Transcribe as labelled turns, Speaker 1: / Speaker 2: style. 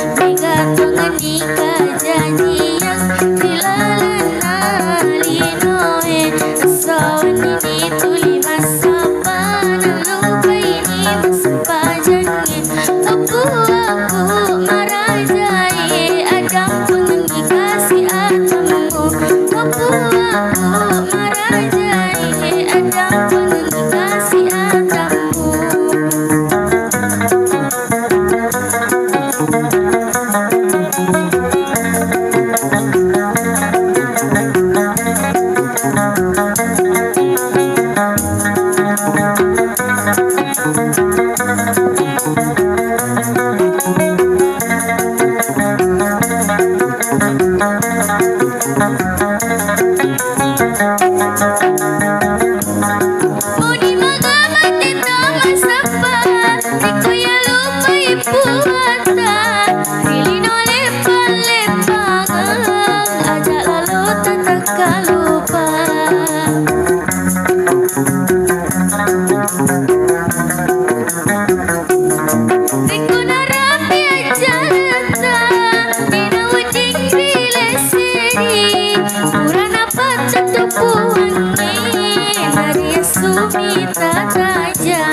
Speaker 1: Mega pengenika janji yang dilalana linoe Sawan ini tuli masa lupa ini masa janji Aku marajai Adam pengenika si Adammu Aku marajai Adam pengenika si Adammu Muni magamati tama sapa Iko ya lupa ipuata Pilino lepa-lepagang Ajak lalu tetap lupa Riku narapi ajalata Dina wading bileseri Purana pacat tupuangi Maria Sumita Raja